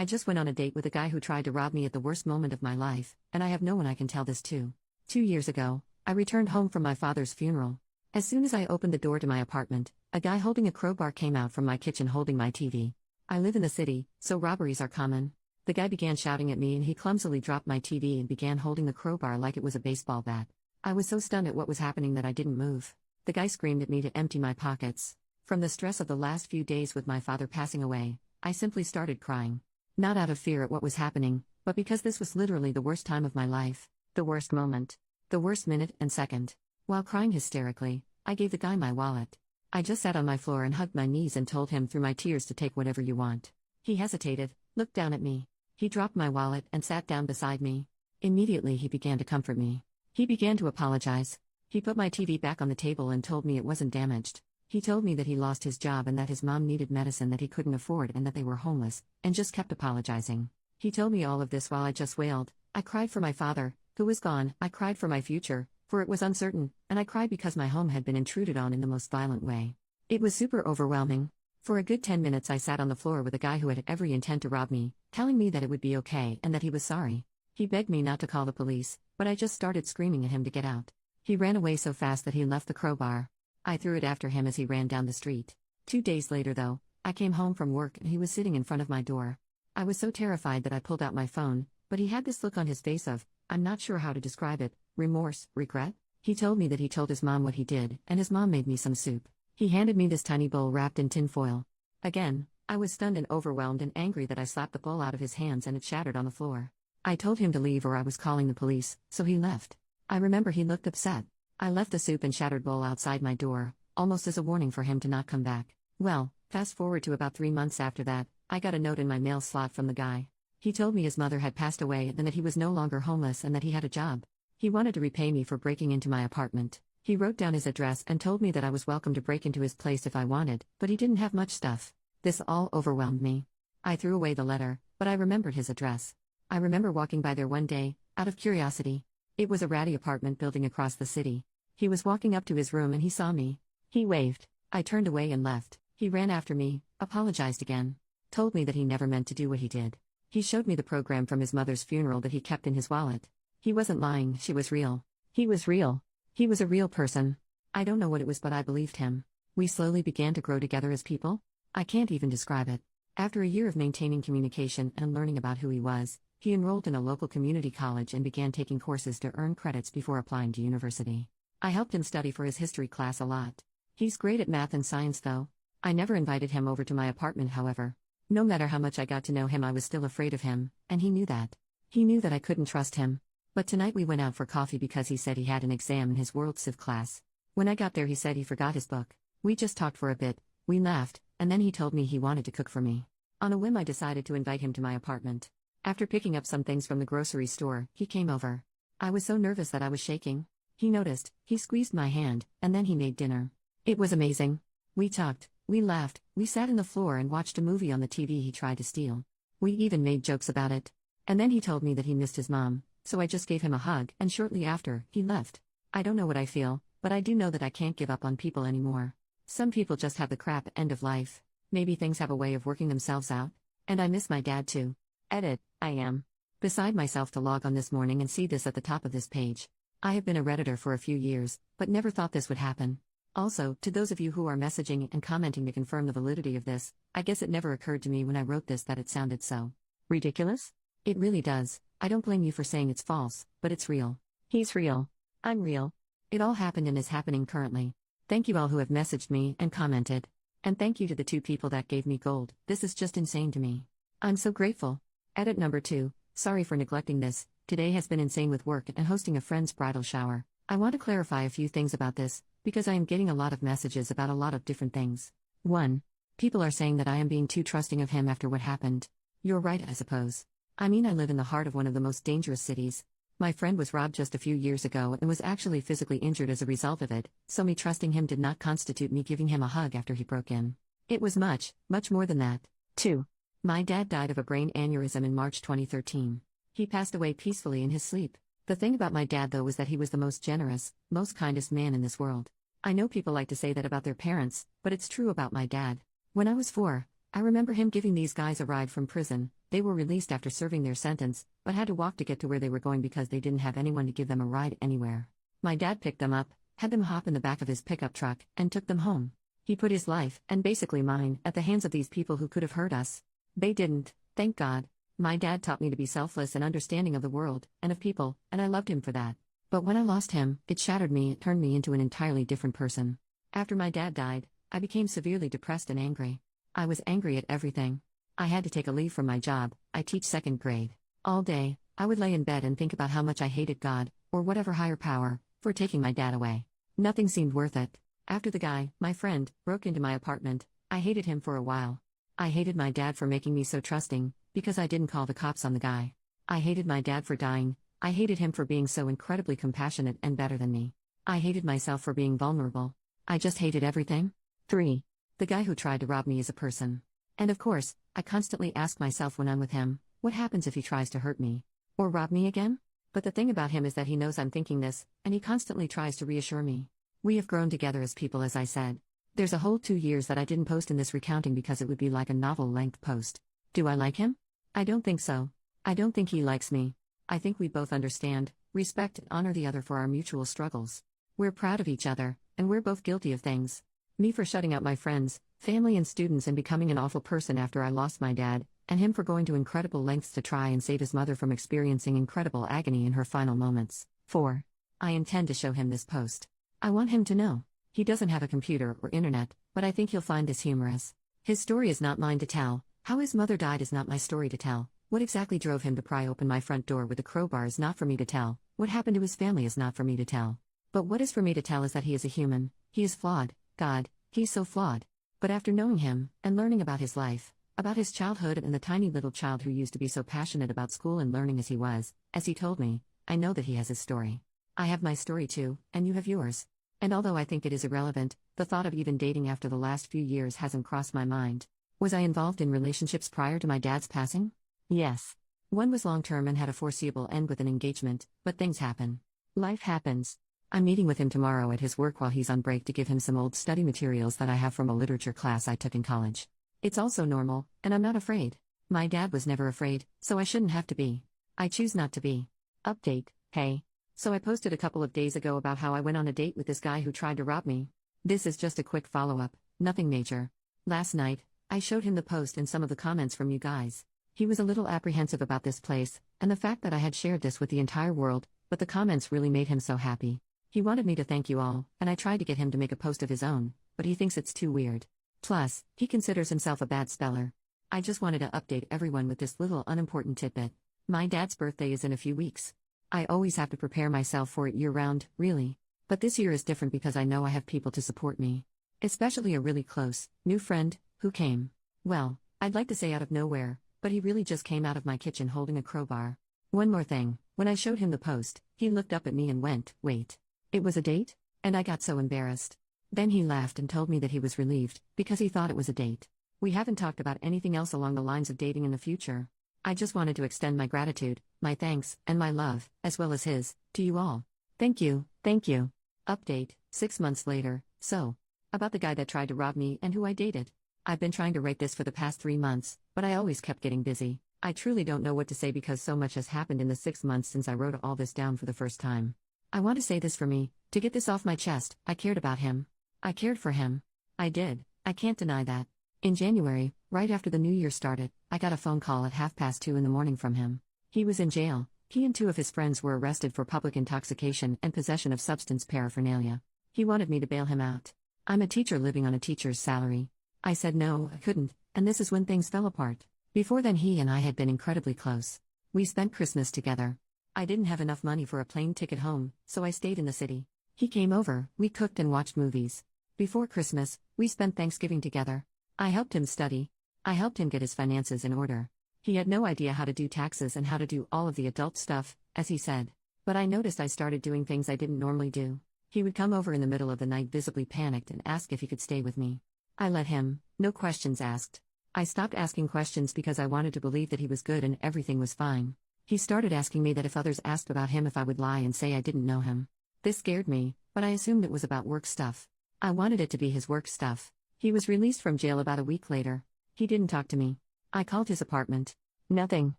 I just went on a date with a guy who tried to rob me at the worst moment of my life, and I have no one I can tell this to. 2 years ago, I returned home from my father's funeral. As soon as I opened the door to my apartment, a guy holding a crowbar came out from my kitchen holding my TV. I live in the city, so robberies are common. The guy began shouting at me and he clumsily dropped my TV and began holding the crowbar like it was a baseball bat. I was so stunned at what was happening that I didn't move. The guy screamed at me to empty my pockets. From the stress of the last few days with my father passing away, I simply started crying. Not out of fear at what was happening, but because this was literally the worst time of my life. The worst moment. The worst minute and second. While crying hysterically, I gave the guy my wallet. I just sat on my floor and hugged my knees and told him through my tears to take whatever you want. He hesitated, looked down at me. He dropped my wallet and sat down beside me. Immediately he began to comfort me. He began to apologize. He put my TV back on the table and told me it wasn't damaged. He told me that he lost his job and that his mom needed medicine that he couldn't afford and that they were homeless, and just kept apologizing. He told me all of this while I just wailed. I cried for my father, who was gone. I cried for my future, for it was uncertain, and I cried because my home had been intruded on in the most violent way. It was super overwhelming. For a good 10 minutes I sat on the floor with a guy who had every intent to rob me, telling me that it would be okay and that he was sorry. He begged me not to call the police, but I just started screaming at him to get out. He ran away so fast that he left the crowbar. I threw it after him as he ran down the street. 2 days later though, I came home from work and he was sitting in front of my door. I was so terrified that I pulled out my phone, but he had this look on his face of, I'm not sure how to describe it, remorse, regret? He told me that he told his mom what he did, and his mom made me some soup. He handed me this tiny bowl wrapped in tin foil. Again, I was stunned and overwhelmed and angry that I slapped the bowl out of his hands and it shattered on the floor. I told him to leave or I was calling the police, so he left. I remember he looked upset. I left the soup and shattered bowl outside my door, almost as a warning for him to not come back. Well, fast forward to about 3 months after that, I got a note in my mail slot from the guy. He told me his mother had passed away and that he was no longer homeless and that he had a job. He wanted to repay me for breaking into my apartment. He wrote down his address and told me that I was welcome to break into his place if I wanted, but he didn't have much stuff. This all overwhelmed me. I threw away the letter, but I remembered his address. I remember walking by there one day, out of curiosity. It was a ratty apartment building across the city. He was walking up to his room and he saw me. He waved. I turned away and left. He ran after me, apologized again. Told me that he never meant to do what he did. He showed me the program from his mother's funeral that he kept in his wallet. He wasn't lying, she was real. He was real. He was a real person. I don't know what it was, but I believed him. We slowly began to grow together as people. I can't even describe it. After a year of maintaining communication and learning about who he was, he enrolled in a local community college and began taking courses to earn credits before applying to university. I helped him study for his history class a lot. He's great at math and science though. I never invited him over to my apartment, however. No matter how much I got to know him, I was still afraid of him, and he knew that. He knew that I couldn't trust him. But tonight we went out for coffee because he said he had an exam in his World Civ class. When I got there he said he forgot his book. We just talked for a bit, we laughed, and then he told me he wanted to cook for me. On a whim I decided to invite him to my apartment. After picking up some things from the grocery store, he came over. I was so nervous that I was shaking. He noticed, he squeezed my hand, and then he made dinner. It was amazing. We talked, we laughed, we sat on the floor and watched a movie on the TV he tried to steal. We even made jokes about it. And then he told me that he missed his mom, so I just gave him a hug, and shortly after, he left. I don't know what I feel, but I do know that I can't give up on people anymore. Some people just have the crap end of life. Maybe things have a way of working themselves out. And I miss my dad too. Edit, I am beside myself to log on this morning and see this at the top of this page. I have been a Redditor for a few years, but never thought this would happen. Also, to those of you who are messaging and commenting to confirm the validity of this, I guess it never occurred to me when I wrote this that it sounded so ridiculous. It really does. I don't blame you for saying it's false, but it's real. He's real. I'm real. It all happened and is happening currently. Thank you all who have messaged me and commented. And thank you to the 2 people that gave me gold. This is just insane to me. I'm so grateful. Edit number 2. Sorry for neglecting this. Today has been insane with work and hosting a friend's bridal shower. I want to clarify a few things about this, because I am getting a lot of messages about a lot of different things. 1. People are saying that I am being too trusting of him after what happened. You're right, I suppose. I mean, I live in the heart of one of the most dangerous cities. My friend was robbed just a few years ago and was actually physically injured as a result of it, so me trusting him did not constitute me giving him a hug after he broke in. It was much, much more than that. 2. My dad died of a brain aneurysm in March 2013. He passed away peacefully in his sleep. The thing about my dad though was that he was the most generous, most kindest man in this world. I know people like to say that about their parents, but it's true about my dad. When I was 4, I remember him giving these guys a ride from prison, They were released after serving their sentence, but had to walk to get to where they were going because they didn't have anyone to give them a ride anywhere. My dad picked them up, had them hop in the back of his pickup truck, and took them home. He put his life, and basically mine, at the hands of these people who could have hurt us. They didn't, thank God. My dad taught me to be selfless and understanding of the world, and of people, and I loved him for that. But when I lost him, it shattered me, it turned me into an entirely different person. After my dad died, I became severely depressed and angry. I was angry at everything. I had to take a leave from my job. I teach second grade. All day, I would lay in bed and think about how much I hated God, or whatever higher power, for taking my dad away. Nothing seemed worth it. After the guy, my friend, broke into my apartment, I hated him for a while. I hated my dad for making me so trusting, because I didn't call the cops on the guy. I hated my dad for dying. I hated him for being so incredibly compassionate and better than me. I hated myself for being vulnerable. I just hated everything. 3. The guy who tried to rob me as a person. And of course, I constantly ask myself when I'm with him, what happens if he tries to hurt me? Or rob me again? But the thing about him is that he knows I'm thinking this, and he constantly tries to reassure me. We have grown together as people, as I said. There's a whole 2 years that I didn't post in this recounting because it would be like a novel-length post. Do I like him? I don't think so. I don't think he likes me. I think we both understand, respect, and honor the other for our mutual struggles. We're proud of each other, and we're both guilty of things. Me for shutting out my friends, family and students and becoming an awful person after I lost my dad, and him for going to incredible lengths to try and save his mother from experiencing incredible agony in her final moments. 4. I intend to show him this post. I want him to know. He doesn't have a computer or internet, but I think he'll find this humorous. His story is not mine to tell. How his mother died is not my story to tell. What exactly drove him to pry open my front door with a crowbar is not for me to tell. What happened to his family is not for me to tell. But what is for me to tell is that he is a human. He is flawed. God, he's so flawed. But after knowing him, and learning about his life, about his childhood and the tiny little child who used to be so passionate about school and learning as he was, as he told me, I know that he has his story. I have my story too, and you have yours. And although I think it is irrelevant, the thought of even dating after the last few years hasn't crossed my mind. Was I involved in relationships prior to my dad's passing? Yes. One was long-term and had a foreseeable end with an engagement, but things happen. Life happens. I'm meeting with him tomorrow at his work while he's on break to give him some old study materials that I have from a literature class I took in college. It's also normal, and I'm not afraid. My dad was never afraid, so I shouldn't have to be. I choose not to be. Update, hey. So I posted a couple of days ago about how I went on a date with this guy who tried to rob me. This is just a quick follow-up, nothing major. Last night, I showed him the post and some of the comments from you guys. He was a little apprehensive about this place, and the fact that I had shared this with the entire world, but the comments really made him so happy. He wanted me to thank you all, and I tried to get him to make a post of his own, but he thinks it's too weird. Plus, he considers himself a bad speller. I just wanted to update everyone with this little unimportant tidbit. My dad's birthday is in a few weeks. I always have to prepare myself for it year-round, really. But this year is different because I know I have people to support me. Especially a really close, new friend, who came. Well, I'd like to say out of nowhere, but he really just came out of my kitchen holding a crowbar. One more thing, when I showed him the post, he looked up at me and went, "Wait. It was a date?" And I got so embarrassed. Then he laughed and told me that he was relieved, because he thought it was a date. We haven't talked about anything else along the lines of dating in the future. I just wanted to extend my gratitude, my thanks, and my love, as well as his, to you all. Thank you, thank you. Update, 6 months later, so. About the guy that tried to rob me and who I dated. I've been trying to write this for the past 3 months, but I always kept getting busy. I truly don't know what to say because so much has happened in the 6 months since I wrote all this down for the first time. I want to say this for me, to get this off my chest. I cared about him. I cared for him. I did, I can't deny that. In January, right after the new year started, I got a phone call at 2:30 in the morning from him. He was in jail. He and 2 of his friends were arrested for public intoxication and possession of substance paraphernalia. He wanted me to bail him out. I'm a teacher living on a teacher's salary. I said no, I couldn't, and this is when things fell apart. Before then he and I had been incredibly close. We spent Christmas together. I didn't have enough money for a plane ticket home, so I stayed in the city. He came over, we cooked and watched movies. Before Christmas, we spent Thanksgiving together. I helped him study. I helped him get his finances in order. He had no idea how to do taxes and how to do all of the adult stuff, as he said. But I noticed I started doing things I didn't normally do. He would come over in the middle of the night visibly panicked and ask if he could stay with me. I let him, no questions asked. I stopped asking questions because I wanted to believe that he was good and everything was fine. He started asking me that if others asked about him if I would lie and say I didn't know him. This scared me, but I assumed it was about work stuff. I wanted it to be his work stuff. He was released from jail about a week later. He didn't talk to me. I called his apartment. Nothing.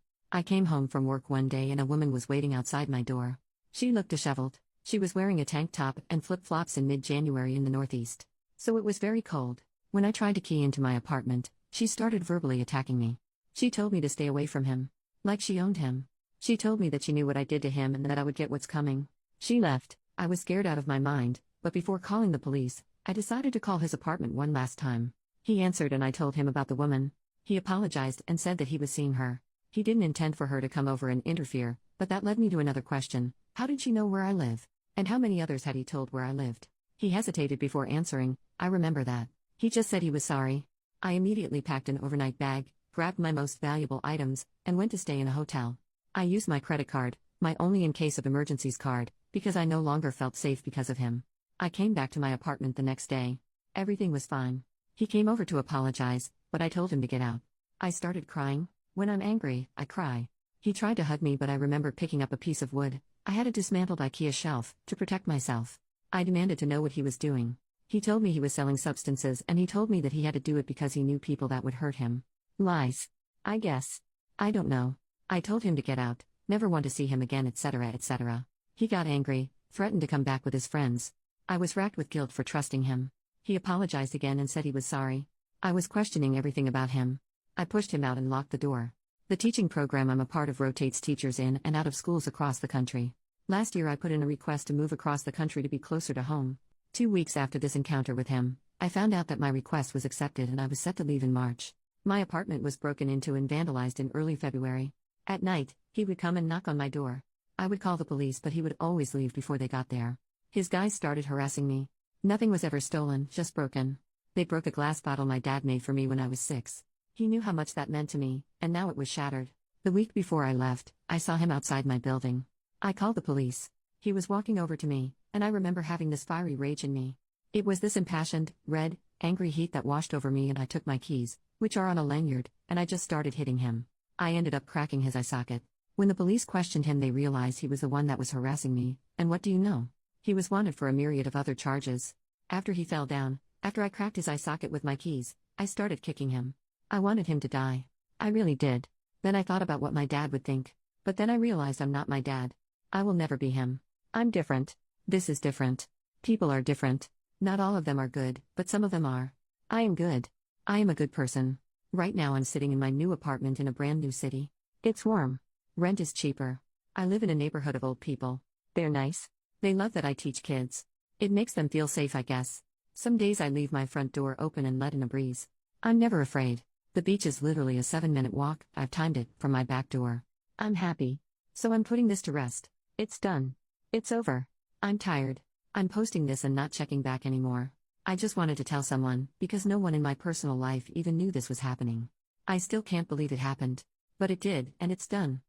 I came home from work one day and a woman was waiting outside my door. She looked disheveled. She was wearing a tank top and flip-flops in mid-January in the Northeast. So it was very cold. When I tried to key into my apartment, she started verbally attacking me. She told me to stay away from him. Like she owned him. She told me that she knew what I did to him and that I would get what's coming. She left. I was scared out of my mind, but before calling the police, I decided to call his apartment one last time. He answered and I told him about the woman. He apologized and said that he was seeing her. He didn't intend for her to come over and interfere, but that led me to another question. How did she know where I live? And how many others had he told where I lived? He hesitated before answering. I remember that. He just said he was sorry. I immediately packed an overnight bag, grabbed my most valuable items, and went to stay in a hotel. I used my credit card, my only in case of emergencies card, because I no longer felt safe because of him. I came back to my apartment the next day. Everything was fine. He came over to apologize, but I told him to get out. I started crying. When I'm angry, I cry. He tried to hug me, but I remember picking up a piece of wood. I had a dismantled IKEA shelf to protect myself. I demanded to know what he was doing. He told me he was selling substances and he told me that he had to do it because he knew people that would hurt him. Lies. I guess. I don't know. I told him to get out, never want to see him again, etc., etc. He got angry, threatened to come back with his friends. I was racked with guilt for trusting him. He apologized again and said he was sorry. I was questioning everything about him. I pushed him out and locked the door. The teaching program I'm a part of rotates teachers in and out of schools across the country. Last year I put in a request to move across the country to be closer to home. 2 weeks after this encounter with him, I found out that my request was accepted and I was set to leave in March. My apartment was broken into and vandalized in early February. At night, he would come and knock on my door. I would call the police, but he would always leave before they got there. His guys started harassing me. Nothing was ever stolen, just broken. They broke a glass bottle my dad made for me when I was 6. He knew how much that meant to me, and now it was shattered. The week before I left, I saw him outside my building. I called the police. He was walking over to me, and I remember having this fiery rage in me. It was this impassioned, red, angry heat that washed over me, and I took my keys, which are on a lanyard, and I just started hitting him. I ended up cracking his eye socket. When the police questioned him, they realized he was the one that was harassing me, and what do you know? He was wanted for a myriad of other charges. After he fell down, after I cracked his eye socket with my keys, I started kicking him. I wanted him to die. I really did. Then I thought about what my dad would think. But then I realized I'm not my dad. I will never be him. I'm different. This is different. People are different. Not all of them are good, but some of them are. I am good. I am a good person. Right now I'm sitting in my new apartment in a brand new city. It's warm. Rent is cheaper. I live in a neighborhood of old people. They're nice. They love that I teach kids. It makes them feel safe, I guess. Some days I leave my front door open and let in a breeze. I'm never afraid. The beach is literally a 7-minute walk, I've timed it, from my back door. I'm happy. So I'm putting this to rest. It's done. It's over. I'm tired. I'm posting this and not checking back anymore. I just wanted to tell someone, because no one in my personal life even knew this was happening. I still can't believe it happened. But it did, and it's done.